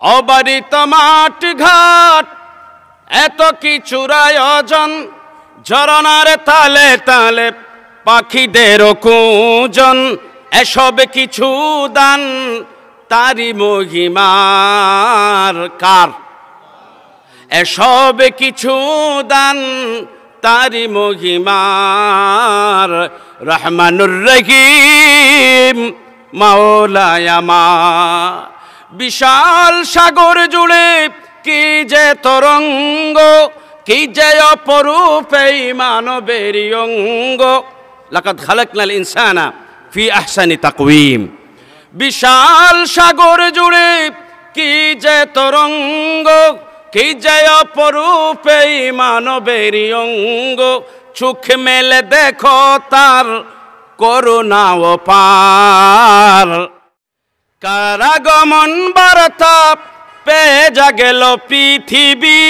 অবারিত মাঠ ঘাট এত কিছুর আয়োজন, ঝরনার তালে তালে পাখিদের কুজন, এসব কিছু দান তারি মহিমার। কার? এসব কিছু দান তারি মহিমার। রহমানুর রহিম মাওলায় আমার। বিশাল সাগর জুড়ে কি যে তরঙ্গ, কি যে অপরূপ এই মানবের অঙ্গ। লাকাদ খালাকনাল ইনসানা ফি আহসানি তাকওয়িম। বিশাল সাগর জুড়ে কি যে তরঙ্গ, কি যে অপরূপ এই মানবের অঙ্গ। চোখ মেলে দেখো তার করুণা ও পার। কারাগমন বার্তা পেয়ে জাগেল পৃথিবী,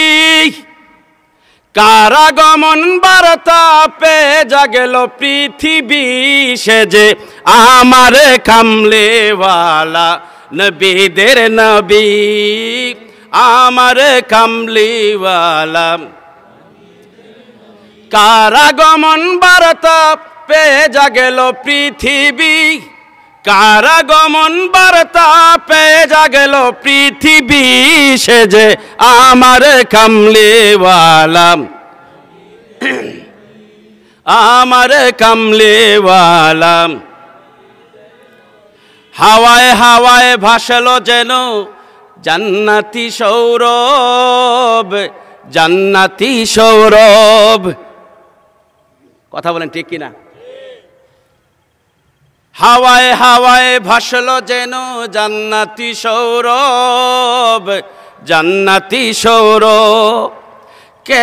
কারাগমন বার্তা পেয়ে জাগেল পৃথিবী। সে যে আমার কামলেওয়ালা নবীদের নবী, আমার কামলিওয়ালা। কারাগমন বার্তা পেয়ে জাগেল পৃথিবী, কারাগমন বার্তা পেয়ে জাগেল পৃথিবী। সে যে আমার কামলিওয়ালা, আমার কামলিওয়ালা। হাওয়ায় হাওয়ায় ভাসল যেন জান্নাতি সৌরভ, জান্নাতি সৌরভ। কথা বলেন ঠিক কিনা? হাওয়ায় হাওয়ায় ভাসল যেন জান্নাতি সৌরভ, জান্নাতি সৌরভ। কে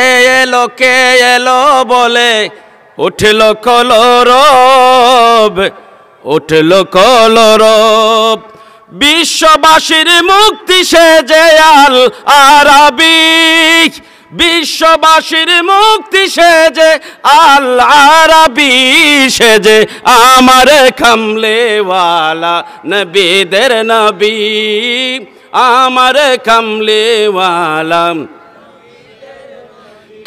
এলো বলে উঠল কলরব, উঠল কলরব। বিশ্ববাসীর মুক্তি সে যে আল আরাবী, বিশ্ববাসীর মুক্তি সে যে আল আরাবী। সে যে আমার কামলেওয়ালা নবীদের নবী, আমার কামলেওয়ালা।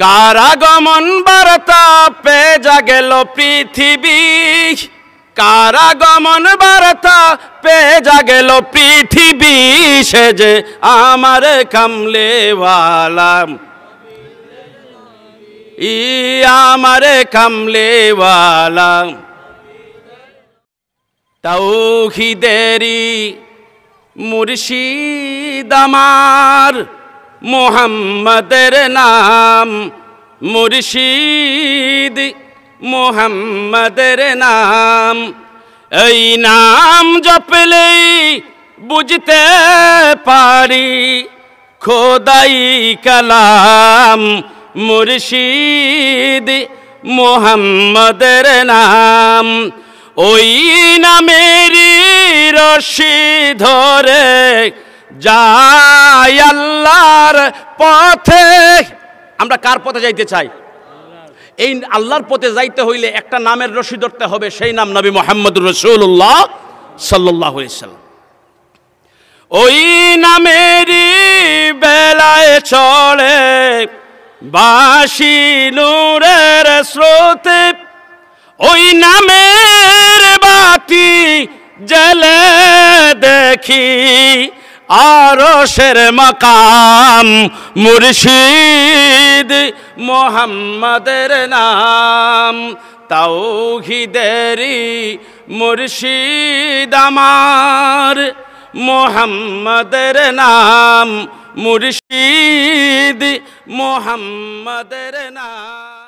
কারাগমন বার্তা পেয়ে জাগেল পৃথিবী, কারাগমন বার্তা পেয়ে জাগেল পৃথিবী। সে যে আমার কামলেওয়ালা, আমার কামলেওয়ালা। তাওহীদেরি মুর্শিদ আমার, মুহাম্মাদের নাম মুর্শিদ, মুহাম্মাদের নাম। এই নাম জপলেই বুঝতে পারি খোদাই কালাম মুর্শিদ, মুহাম্মাদের নাম। ওই নামেরই রশি ধরে যাই আল্লাহর পথে। আমরা কার পথে যাইতে চাই? এই আল্লাহর পথে যাইতে হইলে একটা নামের রশি ধরতে হবে, সেই নাম নবী মুহাম্মদুর রাসূলুল্লাহ সাল্লাল্লাহু আলাইহি সাল্লাম। ওই নামেরই বেলায় চলে বাঁশি নূরের স্রোতে, ওই নামের বাতি জ্বলে দেখি আরশের মাকাম মুর্শিদ, মুহাম্মাদের নাম। তাওহীদেরি মুর্শিদ আমার, মুহাম্মাদের নাম মুর্শিদ, মুহাম্মাদের নাম।